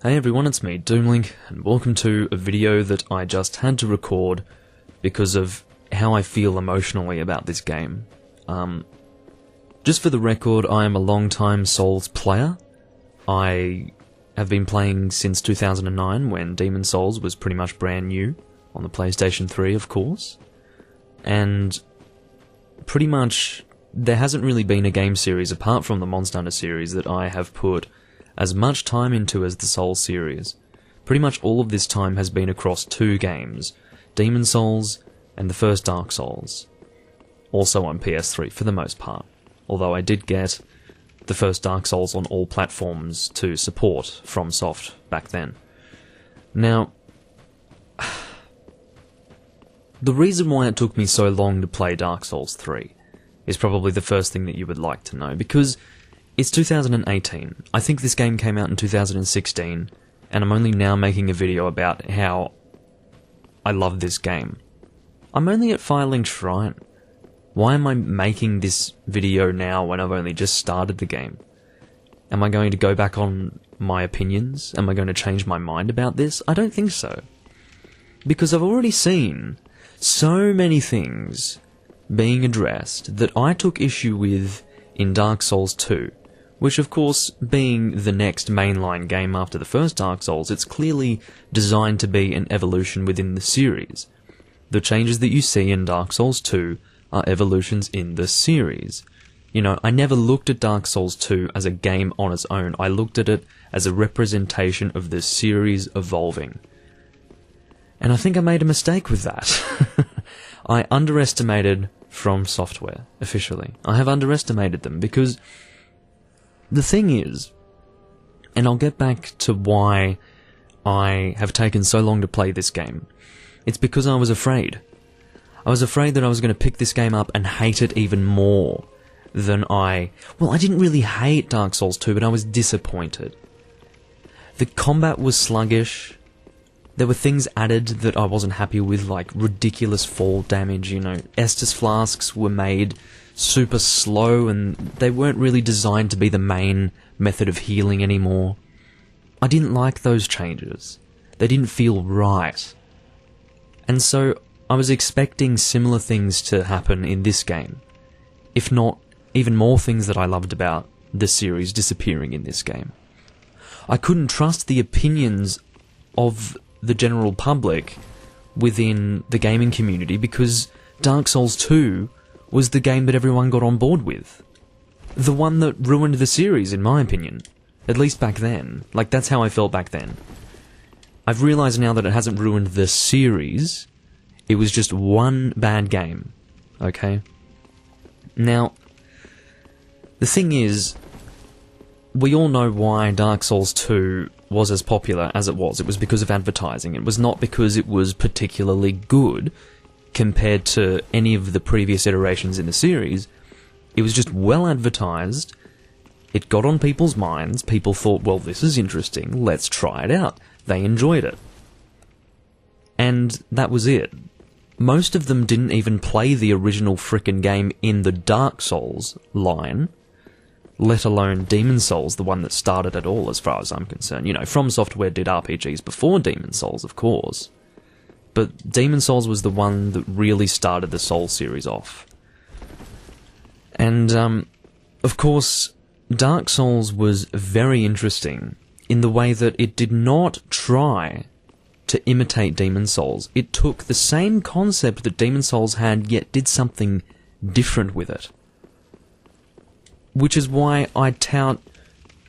Hey everyone, it's me, Doomlink, and welcome to a video that I just had to record because of how I feel emotionally about this game. Just for the record, I am a long-time Souls player. I have been playing since 2009 when Demon Souls was pretty much brand new, on the PlayStation 3 of course. And pretty much there hasn't really been a game series apart from the Monster Hunter series that I have put as much time into as the Souls series. Pretty much all of this time has been across two games, Demon Souls and the first Dark Souls. Also on PS3 for the most part, although I did get the first Dark Souls on all platforms to support FromSoft back then. Now, the reason why it took me so long to play Dark Souls 3 is probably the first thing that you would like to know, because it's 2018. I think this game came out in 2016, and I'm only now making a video about how I love this game. I'm only at Firelink Shrine. Why am I making this video now when I've only just started the game? Am I going to go back on my opinions? Am I going to change my mind about this? I don't think so. Because I've already seen so many things being addressed that I took issue with in Dark Souls 2. Which, of course, being the next mainline game after the first Dark Souls, it's clearly designed to be an evolution within the series. The changes that you see in Dark Souls 2 are evolutions in the series. You know, I never looked at Dark Souls 2 as a game on its own. I looked at it as a representation of the series evolving. And I think I made a mistake with that. I underestimated From Software, officially. I have underestimated them, because the thing is, and I'll get back to why I have taken so long to play this game, it's because I was afraid. I was afraid that I was going to pick this game up and hate it even more than I didn't really hate Dark Souls 2, but I was disappointed. The combat was sluggish. There were things added that I wasn't happy with, like ridiculous fall damage, you know. Estus flasks were made super slow, and they weren't really designed to be the main method of healing anymore. I didn't like those changes. They didn't feel right. And so I was expecting similar things to happen in this game, if not even more things that I loved about the series disappearing in this game. I couldn't trust the opinions of the general public within the gaming community, because Dark Souls 2 was the game that everyone got on board with. The one that ruined the series, in my opinion. At least back then. Like, that's how I felt back then. I've realised now that it hasn't ruined the series. It was just one bad game. Okay? Now, the thing is, we all know why Dark Souls 2 was as popular as it was. It was because of advertising. It was not because it was particularly good compared to any of the previous iterations in the series. It was just well advertised. It got on people's minds. People thought, well, this is interesting, let's try it out. They enjoyed it. And that was it. Most of them didn't even play the original frickin' game in the Dark Souls line, let alone Demon Souls, the one that started it all as far as I'm concerned. You know, From Software did RPGs before Demon Souls, of course. But Demon Souls was the one that really started the Souls series off. And, of course, Dark Souls was very interesting in the way that it did not try to imitate Demon Souls. It took the same concept that Demon Souls had, yet did something different with it. Which is why I tout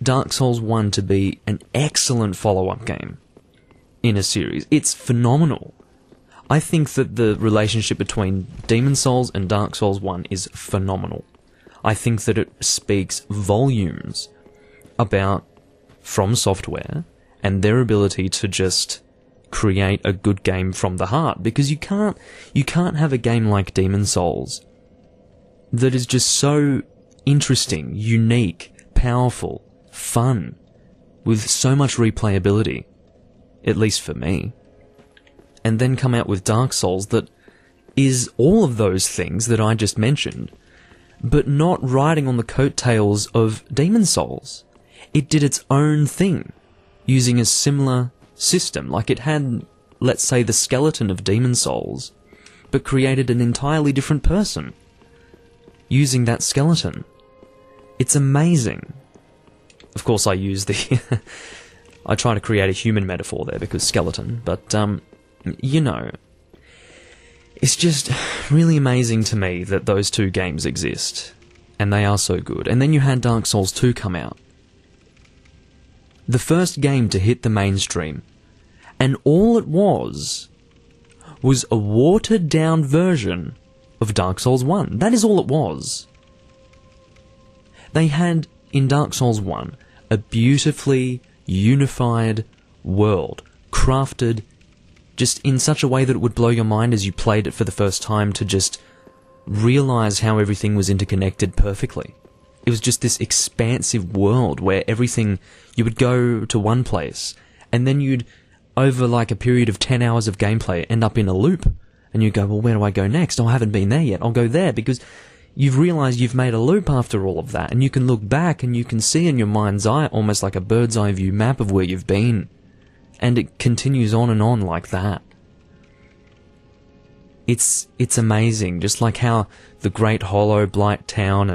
Dark Souls 1 to be an excellent follow-up game in a series. It's phenomenal. I think that the relationship between Demon Souls and Dark Souls 1 is phenomenal. I think that it speaks volumes about From Software and their ability to just create a good game from the heart, because you can't have a game like Demon Souls that is just so interesting, unique, powerful, fun, with so much replayability, at least for me, and then come out with Dark Souls that is all of those things that I just mentioned, but not riding on the coattails of Demon Souls. It did its own thing. using a similar system. Like it had, let's say, the skeleton of Demon Souls, but created an entirely different person using that skeleton. It's amazing. Of course, I use the... I try to create a human metaphor there because skeleton, but, you know, it's just really amazing to me that those two games exist, and they are so good. And then you had Dark Souls 2 come out. The first game to hit the mainstream, and all it was a watered-down version of Dark Souls 1. That is all it was. They had, in Dark Souls 1, a beautifully unified world, crafted just in such a way that it would blow your mind as you played it for the first time to just realize how everything was interconnected perfectly. It was just this expansive world where everything, you would go to one place, and then you'd, over like a period of 10 hours of gameplay, end up in a loop, and you go, well, where do I go next? Oh, I haven't been there yet. I'll go there, because you've realized you've made a loop after all of that, and you can look back and you can see in your mind's eye almost like a bird's eye view map of where you've been. And it continues on and on like that. It's amazing, just like how the Great Hollow, Blight Town,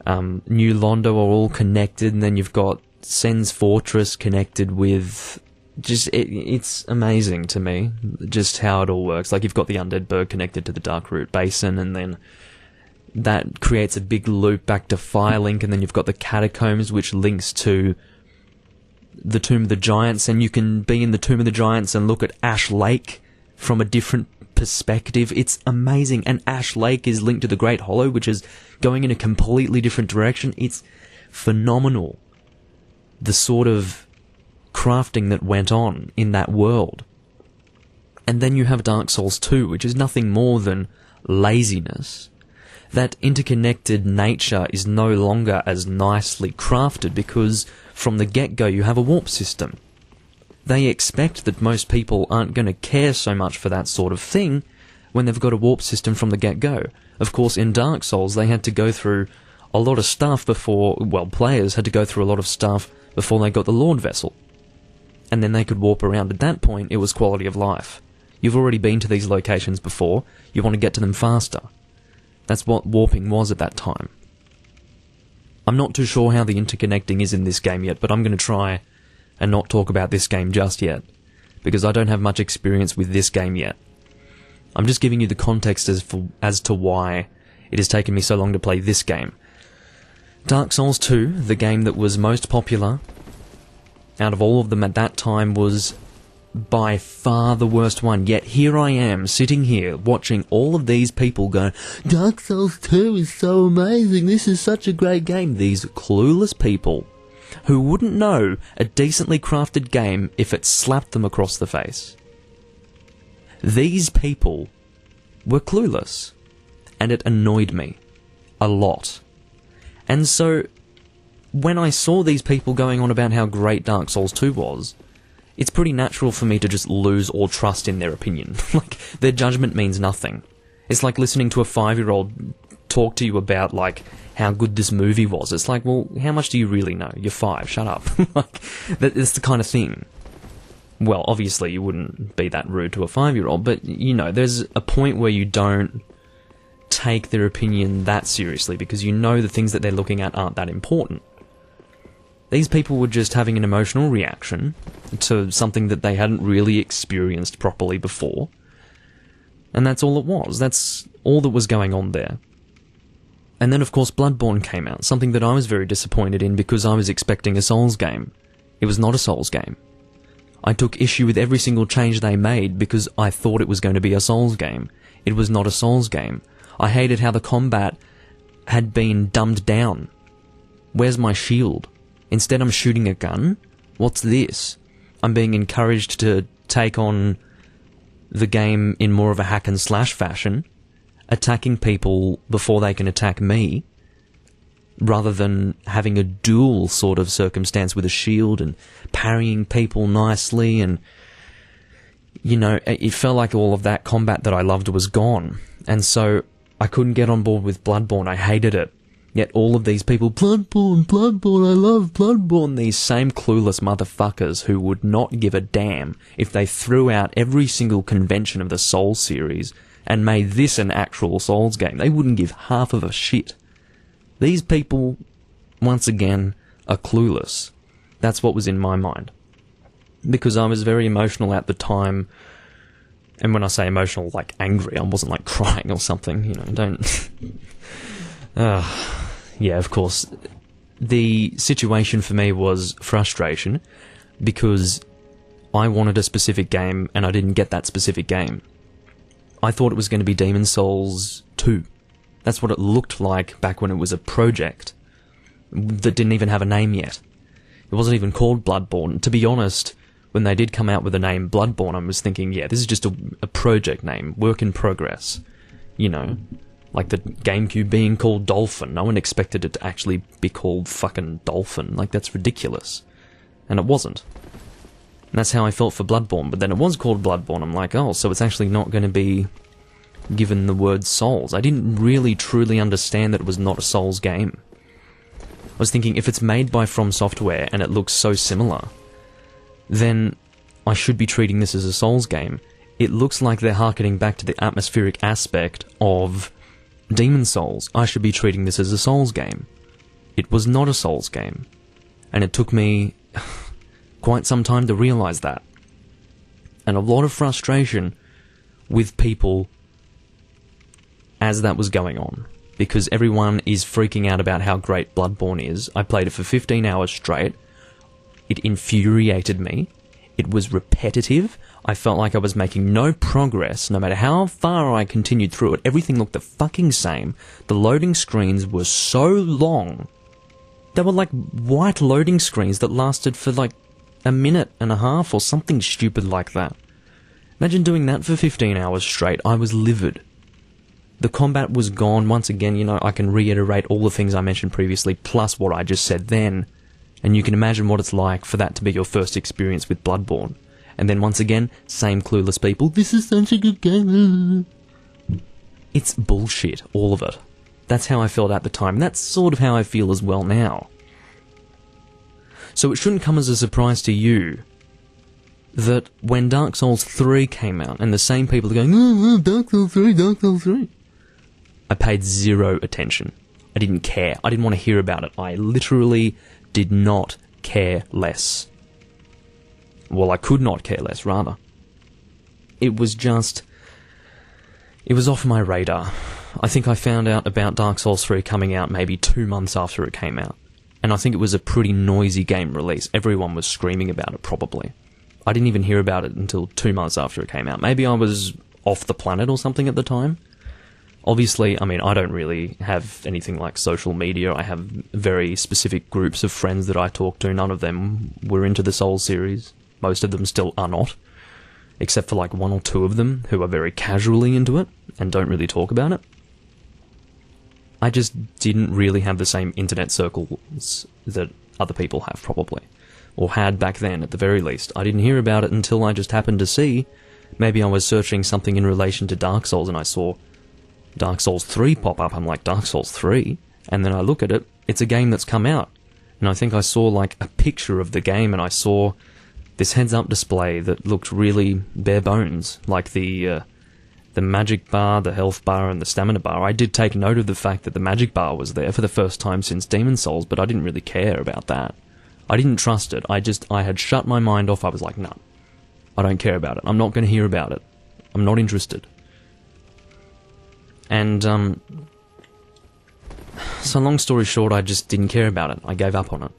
and New Londo are all connected, and then you've got Sen's Fortress connected with... Just, it's amazing to me, just how it all works. Like, you've got the Undead Bird connected to the Darkroot Basin, and then that creates a big loop back to Firelink, and then you've got the Catacombs, which links to the Tomb of the Giants, and you can be in the Tomb of the Giants and look at Ash Lake from a different perspective. It's amazing, and Ash Lake is linked to the Great Hollow, which is going in a completely different direction. It's phenomenal, the sort of crafting that went on in that world. And then you have Dark Souls 2, which is nothing more than laziness. That interconnected nature is no longer as nicely crafted because from the get-go you have a warp system. They expect that most people aren't going to care so much for that sort of thing when they've got a warp system from the get-go. Of course, in Dark Souls they had to go through a lot of stuff before, well, players had to go through a lot of stuff before they got the Lord Vessel. And then they could warp around. At that point, it was quality of life. You've already been to these locations before, you want to get to them faster. That's what warping was at that time. I'm not too sure how the interconnecting is in this game yet, but I'm going to try and not talk about this game just yet, because I don't have much experience with this game yet. I'm just giving you the context as to why it has taken me so long to play this game. Dark Souls 2, the game that was most popular out of all of them at that time, was by far the worst one. Yet here I am, sitting here, watching all of these people go, Dark Souls 2 is so amazing, this is such a great game. These clueless people who wouldn't know a decently crafted game if it slapped them across the face. These people were clueless, and it annoyed me a lot. And so, when I saw these people going on about how great Dark Souls 2 was, it's pretty natural for me to just lose all trust in their opinion. Like, their judgment means nothing. It's like listening to a 5-year-old talk to you about, like, how good this movie was. It's like, well, how much do you really know? You're 5, shut up. Like, that's the kind of thing. Well, obviously you wouldn't be that rude to a 5-year-old, but, you know, there's a point where you don't take their opinion that seriously, because you know the things that they're looking at aren't that important. These people were just having an emotional reaction to something that they hadn't really experienced properly before. And that's all it was. That's all that was going on there. And then, of course, Bloodborne came out, something that I was very disappointed in because I was expecting a Souls game. It was not a Souls game. I took issue with every single change they made because I thought it was going to be a Souls game. It was not a Souls game. I hated how the combat had been dumbed down. Where's my shield? Instead I'm shooting a gun? What's this? I'm being encouraged to take on the game in more of a hack and slash fashion, attacking people before they can attack me, rather than having a duel sort of circumstance with a shield and parrying people nicely, and, you know, it felt like all of that combat that I loved was gone, and so I couldn't get on board with Bloodborne. I hated it. Yet all of these people, Bloodborne, Bloodborne, I love Bloodborne, these same clueless motherfuckers who would not give a damn if they threw out every single convention of the Souls series and made this an actual Souls game. They wouldn't give half of a shit. These people, once again, are clueless. That's what was in my mind. Because I was very emotional at the time, and when I say emotional, like angry, I wasn't like crying or something, you know, don't... Yeah, of course. The situation for me was frustration, because I wanted a specific game and I didn't get that specific game. I thought it was going to be Demon's Souls 2. That's what it looked like back when it was a project that didn't even have a name yet. It wasn't even called Bloodborne. To be honest, when they did come out with the name Bloodborne, I was thinking, yeah, this is just a project name, work in progress, you know. Like the GameCube being called Dolphin. No one expected it to actually be called fucking Dolphin. Like, that's ridiculous. And it wasn't. And that's how I felt for Bloodborne. But then it was called Bloodborne. I'm like, oh, so it's actually not going to be given the word Souls. I didn't really truly understand that it was not a Souls game. I was thinking, if it's made by From Software and it looks so similar, then I should be treating this as a Souls game. It looks like they're harkening back to the atmospheric aspect of Demon's Souls. I should be treating this as a Souls game. It was not a Souls game. And it took me quite some time to realise that. And a lot of frustration with people as that was going on. Because everyone is freaking out about how great Bloodborne is. I played it for 15 hours straight. It infuriated me. It was repetitive. I felt like I was making no progress, no matter how far I continued through it. Everything looked the fucking same. The loading screens were so long. They were like white loading screens that lasted for like a minute and a half or something stupid like that. Imagine doing that for 15 hours straight. I was livid. The combat was gone. Once again, you know, I can reiterate all the things I mentioned previously, plus what I just said then. And you can imagine what it's like for that to be your first experience with Bloodborne. And then once again, same clueless people, this is such a good game. It's bullshit, all of it. That's how I felt at the time. That's sort of how I feel as well now. So it shouldn't come as a surprise to you that when Dark Souls 3 came out, and the same people are going, oh, Dark Souls 3, Dark Souls 3. I paid zero attention. I didn't care. I didn't want to hear about it. I literally did not care less. Well, I could not care less, rather. It was just... It was off my radar. I think I found out about Dark Souls 3 coming out maybe 2 months after it came out. And I think it was a pretty noisy game release. Everyone was screaming about it, probably. I didn't even hear about it until 2 months after it came out. Maybe I was off the planet or something at the time. Obviously, I mean, I don't really have anything like social media. I have very specific groups of friends that I talk to. None of them were into the Souls series. Most of them still are not. Except for like 1 or 2 of them who are very casually into it and don't really talk about it. I just didn't really have the same internet circles that other people have, probably. Or had back then, at the very least. I didn't hear about it until I just happened to see. Maybe I was searching something in relation to Dark Souls and I saw Dark Souls 3 pop up. I'm like, Dark Souls 3? And then I look at it, it's a game that's come out. And I think I saw like a picture of the game and I saw this heads-up display that looked really bare bones. Like the magic bar, the health bar, and the stamina bar. I did take note of the fact that the magic bar was there for the first time since Demon's Souls, but I didn't really care about that. I didn't trust it. I had shut my mind off. I was like, no, I don't care about it. I'm not going to hear about it. I'm not interested. And, so long story short, I just didn't care about it. I gave up on it.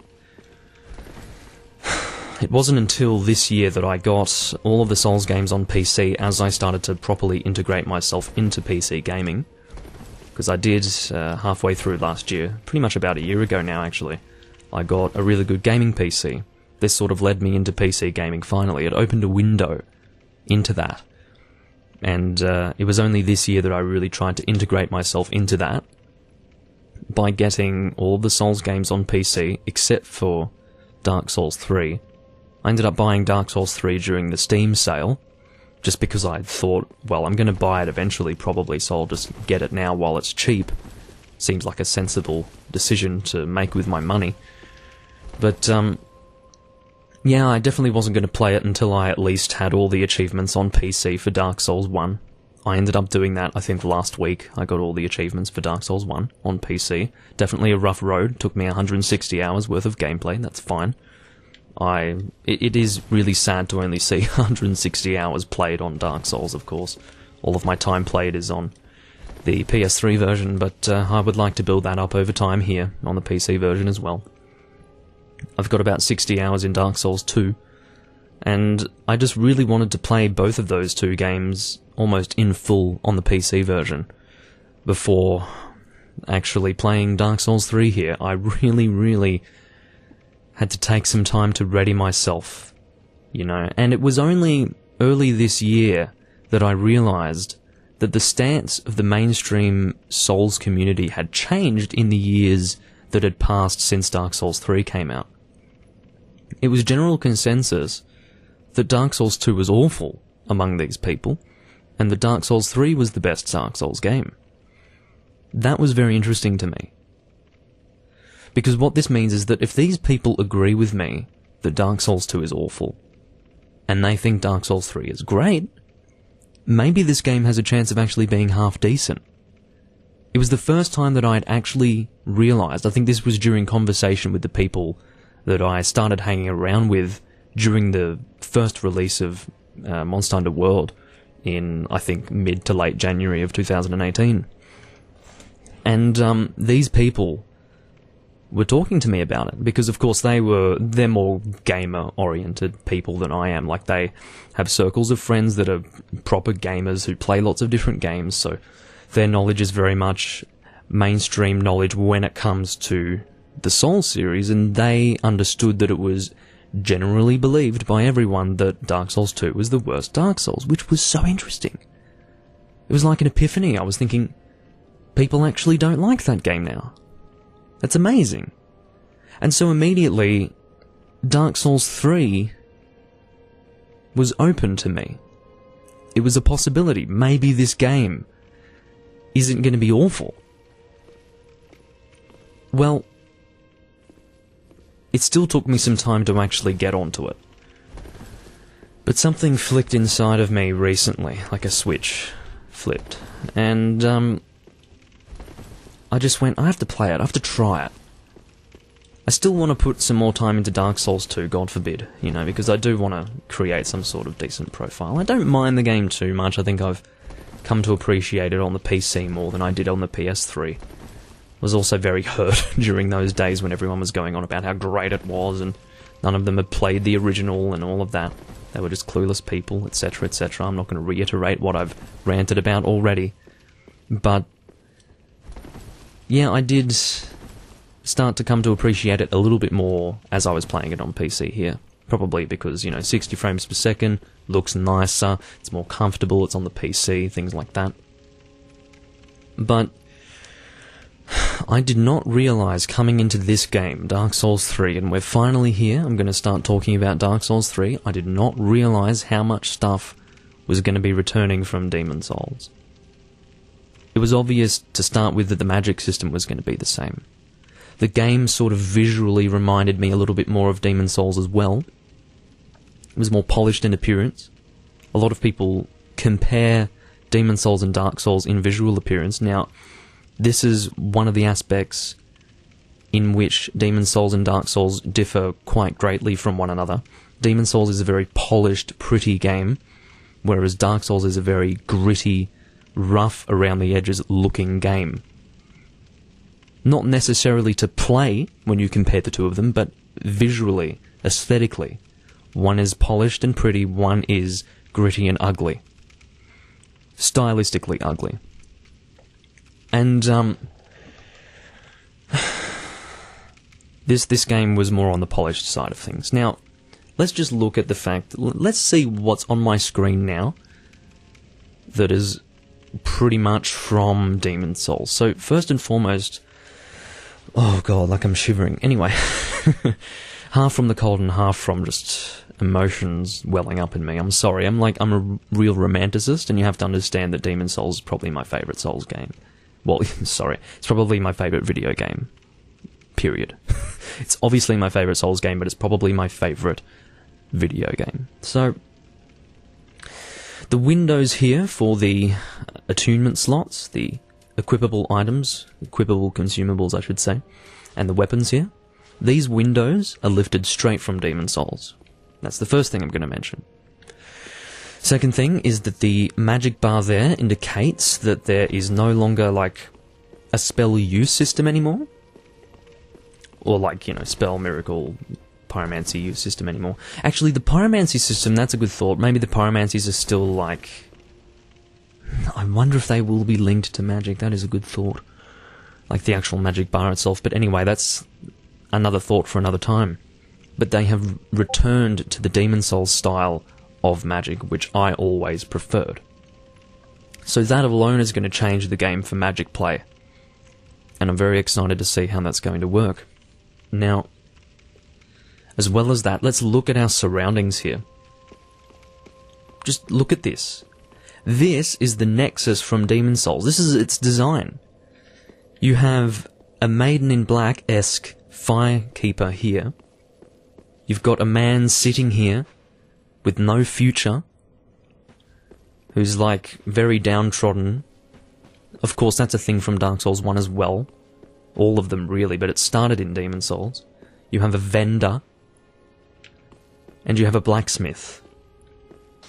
It wasn't until this year that I got all of the Souls games on PC as I started to properly integrate myself into PC gaming. Because I did halfway through last year, pretty much about a year ago now actually, I got a really good gaming PC. This sort of led me into PC gaming finally. It opened a window into that. And it was only this year that I really tried to integrate myself into that by getting all of the Souls games on PC except for Dark Souls 3. I ended up buying Dark Souls 3 during the Steam sale, just because I thought, well, I'm going to buy it eventually probably, so I'll just get it now while it's cheap. Seems like a sensible decision to make with my money. But, yeah, I definitely wasn't going to play it until I at least had all the achievements on PC for Dark Souls 1. I ended up doing that, I think, last week. I got all the achievements for Dark Souls 1 on PC. Definitely a rough road. Took me 160 hours worth of gameplay. That's fine. It is really sad to only see 160 hours played on Dark Souls, of course. All of my time played is on the PS3 version, but I would like to build that up over time here on the PC version as well. I've got about 60 hours in Dark Souls 2, and I just really wanted to play both of those two games almost in full on the PC version before actually playing Dark Souls 3 here. I really had to take some time to ready myself, you know, and it was only early this year that I realized that the stance of the mainstream Souls community had changed in the years that had passed since Dark Souls 3 came out. It was general consensus that Dark Souls 2 was awful among these people, and that Dark Souls 3 was the best Dark Souls game. That was very interesting to me. Because what this means is that if these people agree with me that Dark Souls 2 is awful, and they think Dark Souls 3 is great, maybe this game has a chance of actually being half decent. It was the first time that I'd actually realized, I think this was during conversation with the people that I started hanging around with during the first release of Monster Hunter World in, I think, mid to late January of 2018. And these people were talking to me about it, because of course they're more gamer-oriented people than I am. Like, they have circles of friends that are proper gamers who play lots of different games, so their knowledge is very much mainstream knowledge when it comes to the Souls series, and they understood that it was generally believed by everyone that Dark Souls 2 was the worst Dark Souls, which was so interesting. It was like an epiphany. I was thinking, people actually don't like that game now. That's amazing. And so immediately, Dark Souls 3 was open to me. It was a possibility. Maybe this game isn't going to be awful. Well, it still took me some time to actually get onto it. But something flicked inside of me recently, like a switch flipped. And, I just went, I have to play it, I have to try it. I still want to put some more time into Dark Souls 2, God forbid, you know, because I do want to create some sort of decent profile. I don't mind the game too much. I think I've come to appreciate it on the PC more than I did on the PS3. Was also very hurt during those days when everyone was going on about how great it was, and none of them had played the original and all of that. They were just clueless people, etc., etc. I'm not going to reiterate what I've ranted about already. But yeah, I did start to come to appreciate it a little bit more as I was playing it on PC here. Probably because, you know, 60 frames per second, looks nicer, it's more comfortable, it's on the PC, things like that. But I did not realise coming into this game, Dark Souls 3, and we're finally here, I'm going to start talking about Dark Souls 3, I did not realise how much stuff was going to be returning from Demon Souls. It was obvious to start with that the magic system was going to be the same. The game sort of visually reminded me a little bit more of Demon Souls as well. It was more polished in appearance. A lot of people compare Demon Souls and Dark Souls in visual appearance. Now, this is one of the aspects in which Demon Souls and Dark Souls differ quite greatly from one another. Demon Souls is a very polished, pretty game, whereas Dark Souls is a very gritty, rough around the edges looking game. Not necessarily to play when you compare the two of them, but visually, aesthetically. One is polished and pretty, one is gritty and ugly. Stylistically ugly. And, this game was more on the polished side of things. Now, let's just look at the fact, let's see what's on my screen now that is pretty much from Demon Souls. So, first and foremost, oh god, like I'm shivering. Anyway, half from the cold and half from just emotions welling up in me. I'm sorry, I'm a real romanticist, and you have to understand that Demon Souls is probably my favourite Souls game. Well, sorry, it's probably my favourite video game. period. It's obviously my favourite Souls game, but it's probably my favourite video game. So, the windows here for the attunement slots, the equipable items, equipable consumables I should say, and the weapons here, these windows are lifted straight from Demon Souls. That's the first thing I'm going to mention. Second thing is that the magic bar there indicates that there is no longer, like, a spell use system anymore. Or, like, you know, spell, miracle, pyromancy use system anymore. Actually, the pyromancy system, that's a good thought. Maybe the pyromancies are still, like... I wonder if they will be linked to magic. That is a good thought. Like the actual magic bar itself. But anyway, that's another thought for another time. But they have returned to the Demon Souls style of magic, which I always preferred. So that alone is going to change the game for magic play. And I'm very excited to see how that's going to work. Now, as well as that, let's look at our surroundings here. Just look at this. This is the Nexus from Demon Souls. This is its design. You have a Maiden in Black-esque firekeeper here. You've got a man sitting here with no future, who's like very downtrodden. Of course, that's a thing from Dark Souls 1 as well. All of them really, but it started in Demon Souls. You have a vendor, and you have a blacksmith.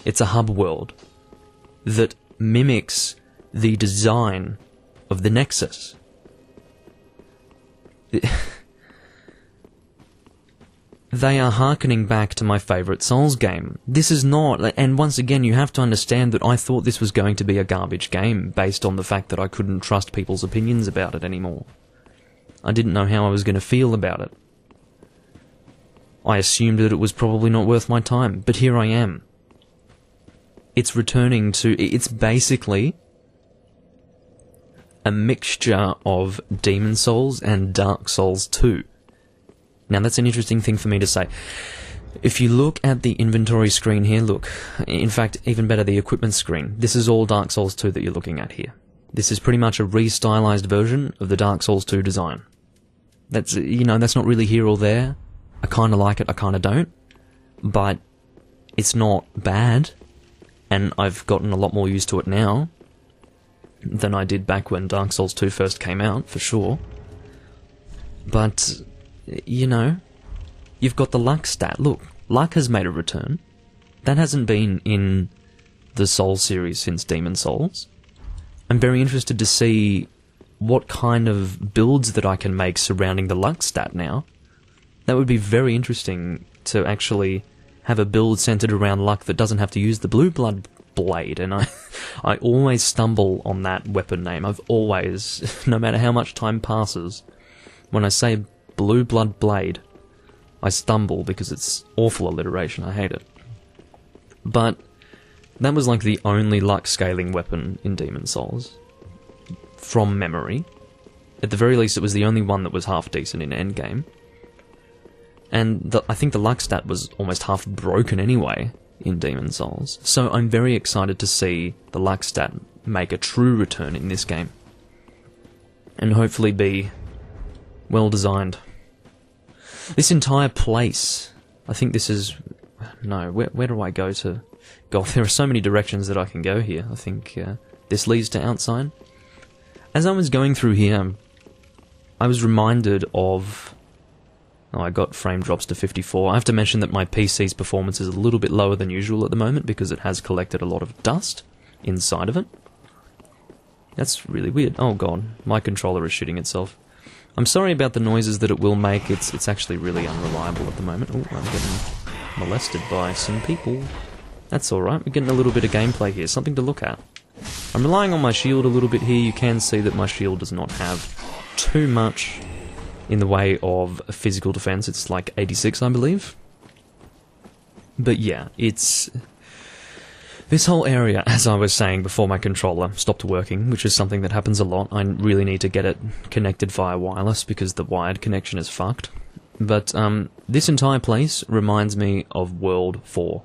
It's a hub world that mimics the design of the Nexus. They are hearkening back to my favourite Souls game. This is not, and once again you have to understand that I thought this was going to be a garbage game based on the fact that I couldn't trust people's opinions about it anymore. I didn't know how I was going to feel about it. I assumed that it was probably not worth my time, but here I am. It's returning to... It's basically a mixture of Demon Souls and Dark Souls 2. Now that's an interesting thing for me to say. If you look at the inventory screen here, look. In fact, even better, the equipment screen. This is all Dark Souls 2 that you're looking at here. This is pretty much a re-stylized version of the Dark Souls 2 design. That's, you know, that's not really here or there. I kinda like it, I kinda don't. But it's not bad. And I've gotten a lot more used to it now than I did back when Dark Souls 2 first came out, for sure. But, you know, you've got the luck stat. Look, luck has made a return. That hasn't been in the Souls series since Demon Souls. I'm very interested to see what kind of builds that I can make surrounding the luck stat now. That would be very interesting to actually have a build centered around luck that doesn't have to use the Blue Blood Blade, and I always stumble on that weapon name. I've always, no matter how much time passes, when I say Blue Blood Blade, I stumble because it's awful alliteration, I hate it. But that was like the only luck scaling weapon in Demon Souls, from memory. At the very least, it was the only one that was half decent in endgame. And I think the luck stat was almost half broken anyway in Demon Souls. So I'm very excited to see the luck stat make a true return in this game. And hopefully be well designed. This entire place, I think this is... No, where do I go to... God, there are so many directions that I can go here. I think this leads to outside. As I was going through here, I was reminded of... Oh, I got frame drops to 54. I have to mention that my PC's performance is a little bit lower than usual at the moment because it has collected a lot of dust inside of it. That's really weird. Oh god, my controller is shooting itself. I'm sorry about the noises that it will make. It's actually really unreliable at the moment. Oh, I'm getting molested by some people. That's alright, we're getting a little bit of gameplay here, something to look at. I'm relying on my shield a little bit here. You can see that my shield does not have too much in the way of physical defense. It's like 86, I believe. But yeah, it's... This whole area, as I was saying before my controller stopped working, which is something that happens a lot. I really need to get it connected via wireless because the wired connection is fucked. But this entire place reminds me of World 4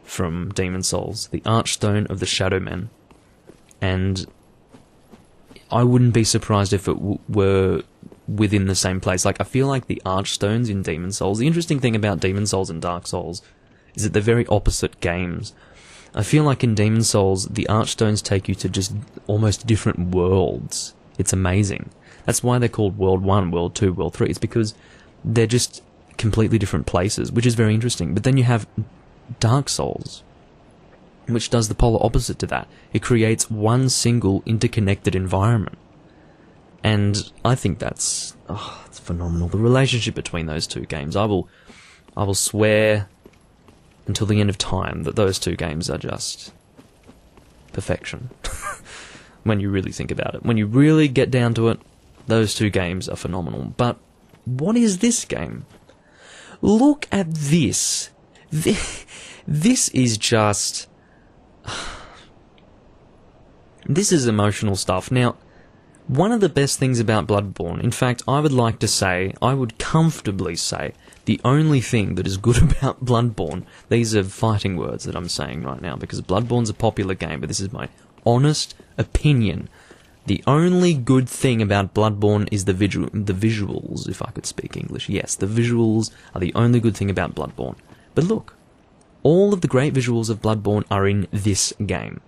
from Demon Souls, the Archstone of the Shadow Men. And I wouldn't be surprised if it were within the same place. Like, I feel like the Archstones in Demon Souls, the interesting thing about Demon Souls and Dark Souls is that they're very opposite games. I feel like in Demon Souls, the Archstones take you to just almost different worlds. It's amazing. That's why they're called World 1, World 2, World 3. It's because they're just completely different places, which is very interesting. But then you have Dark Souls, which does the polar opposite to that. It creates one single interconnected environment. And I think it's phenomenal. The relationship between those two games. I will swear until the end of time that those two games are just perfection. When you really think about it. When you really get down to it, those two games are phenomenal. But what is this game? Look at this. This is just... This is emotional stuff. Now, one of the best things about Bloodborne, in fact, I would comfortably say, the only thing that is good about Bloodborne, these are fighting words that I'm saying right now, because Bloodborne's a popular game, but this is my honest opinion. The only good thing about Bloodborne is the visuals, if I could speak English. Yes, the visuals are the only good thing about Bloodborne. But look, all of the great visuals of Bloodborne are in this game.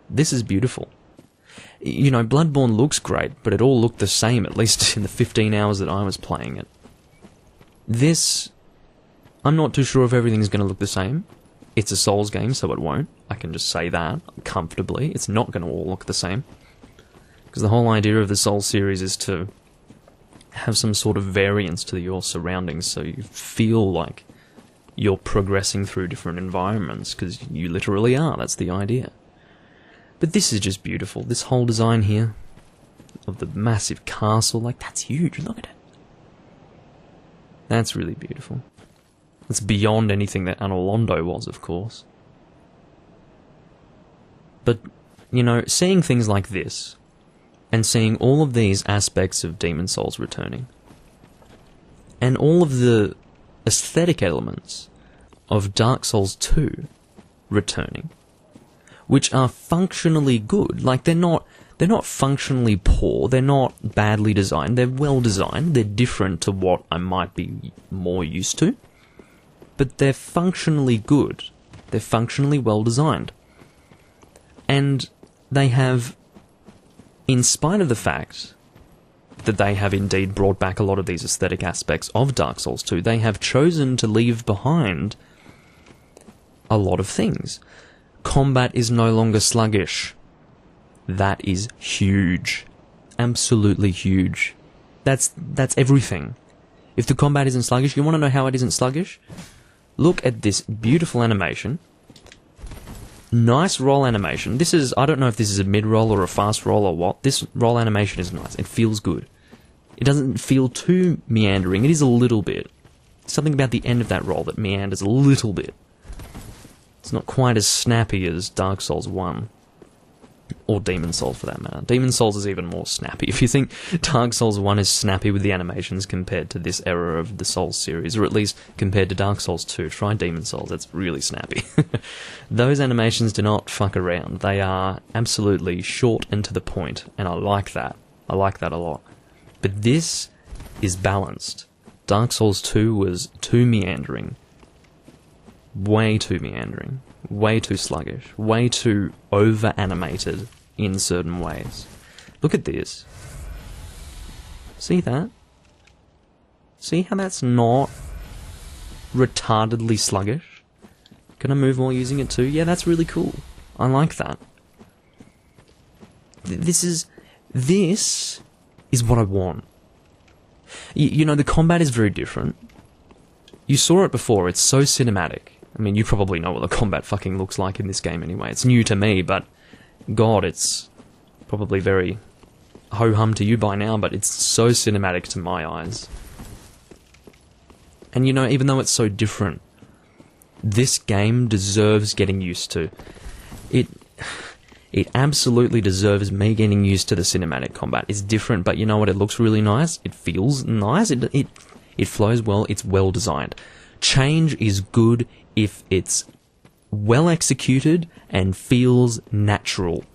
This is beautiful. You know, Bloodborne looks great, but it all looked the same, at least in the 15 hours that I was playing it. This, I'm not too sure if everything's going to look the same. It's a Souls game, so it won't. I can just say that comfortably. It's not going to all look the same. Because the whole idea of the Souls series is to have some sort of variance to your surroundings, so you feel like you're progressing through different environments, because you literally are. That's the idea. But this is just beautiful. This whole design here of the massive castle, like, that's huge. Look at it. That's really beautiful. It's beyond anything that Anolondo was, of course. But, you know, seeing things like this, and seeing all of these aspects of Demon Souls returning, and all of the aesthetic elements of Dark Souls 2 returning, which are functionally good. Like, they're not functionally poor, they're not badly designed, they're well designed, they're different to what I might be more used to, but they're functionally good, they're functionally well designed. And they have, in spite of the fact that they have indeed brought back a lot of these aesthetic aspects of Dark Souls 2, they have chosen to leave behind a lot of things. Combat is no longer sluggish. That is huge. Absolutely huge. That's everything. If the combat isn't sluggish, you want to know how it isn't sluggish? Look at this beautiful animation. Nice roll animation. This is, I don't know if this is a mid-roll or a fast roll or what. This roll animation is nice. It feels good. It doesn't feel too meandering. It is a little bit. Something about the end of that roll that meanders a little bit. It's not quite as snappy as Dark Souls 1. Or Demon Souls, for that matter. Demon Souls is even more snappy. If you think Dark Souls 1 is snappy with the animations compared to this era of the Souls series, or at least compared to Dark Souls 2, try Demon Souls, that's really snappy. Those animations do not fuck around. They are absolutely short and to the point, and I like that. I like that a lot. But this is balanced. Dark Souls 2 was too meandering. Way too meandering. Way too sluggish, way too over-animated in certain ways. Look at this. See that? See how that's not retardedly sluggish? Can I move while using it too? Yeah, that's really cool. I like that. This is what I want. You know, the combat is very different. You saw it before, it's so cinematic. I mean, you probably know what the combat fucking looks like in this game anyway. It's new to me, but God, it's probably very ho-hum to you by now, but it's so cinematic to my eyes. And you know, even though it's so different, this game deserves getting used to. It absolutely deserves me getting used to the cinematic combat. It's different, but you know what? It looks really nice. It feels nice. It flows well. It's well designed. Change is good if it's well executed and feels natural.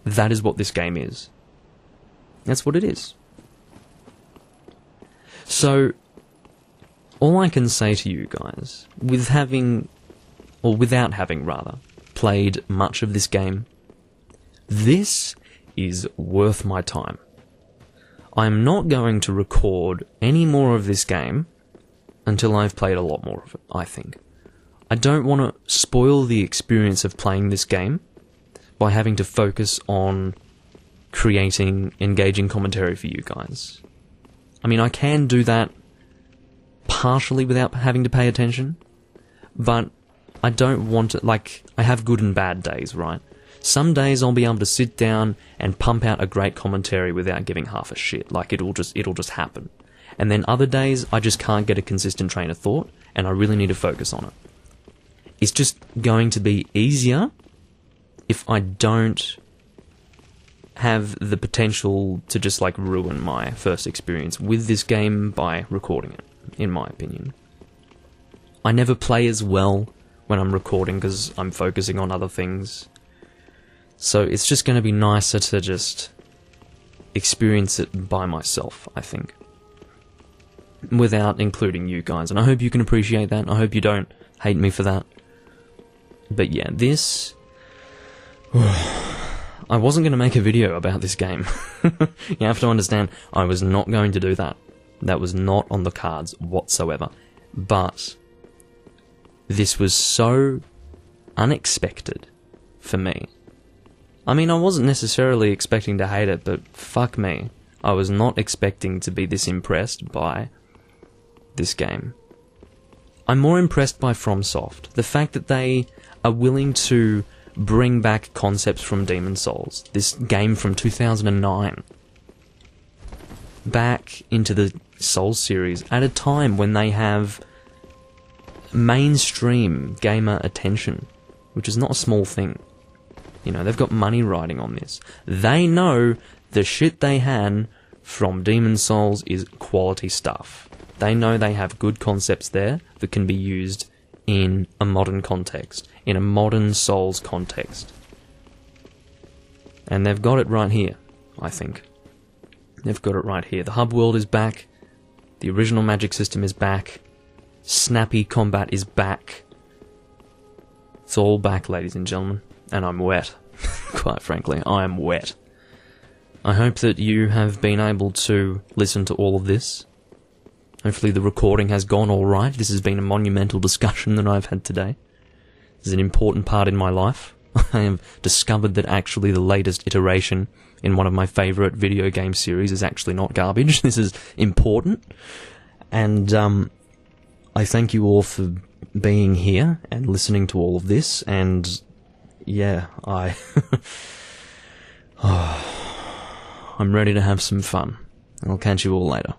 That is what this game is. That's what it is. So, all I can say to you guys, with having, or without having rather, played much of this game, this is worth my time. I'm not going to record any more of this game until I've played a lot more of it, I think. I don't want to spoil the experience of playing this game by having to focus on creating engaging commentary for you guys. I mean, I can do that partially without having to pay attention, but I don't want it, like, I have good and bad days, right? Some days I'll be able to sit down and pump out a great commentary without giving half a shit, like it'll just happen. And then other days I just can't get a consistent train of thought, and I really need to focus on it. It's just going to be easier if I don't have the potential to just like ruin my first experience with this game by recording it, in my opinion. I never play as well when I'm recording because I'm focusing on other things. So it's just going to be nicer to just experience it by myself, I think. Without including you guys. And I hope you can appreciate that. I hope you don't hate me for that. But yeah, this... I wasn't going to make a video about this game. You have to understand, I was not going to do that. That was not on the cards whatsoever. But this was so unexpected for me. I mean, I wasn't necessarily expecting to hate it, but fuck me. I was not expecting to be this impressed by this game. I'm more impressed by FromSoft. The fact that they are willing to bring back concepts from Demon's Souls, this game from 2009, back into the Souls series at a time when they have mainstream gamer attention, which is not a small thing. You know, they've got money riding on this. They know the shit they had from Demon's Souls is quality stuff. They know they have good concepts there that can be used in a modern context, in a modern Souls context. And they've got it right here, I think. They've got it right here. The hub world is back. The original magic system is back. Snappy combat is back. It's all back, ladies and gentlemen. And I'm wet. Quite frankly, I am wet. I hope that you have been able to listen to all of this. Hopefully the recording has gone alright. This has been a monumental discussion that I've had today. This is an important part in my life. I have discovered that actually the latest iteration in one of my favourite video game series is actually not garbage. This is important. And I thank you all for being here and listening to all of this. And yeah, I'm ready to have some fun. I'll catch you all later.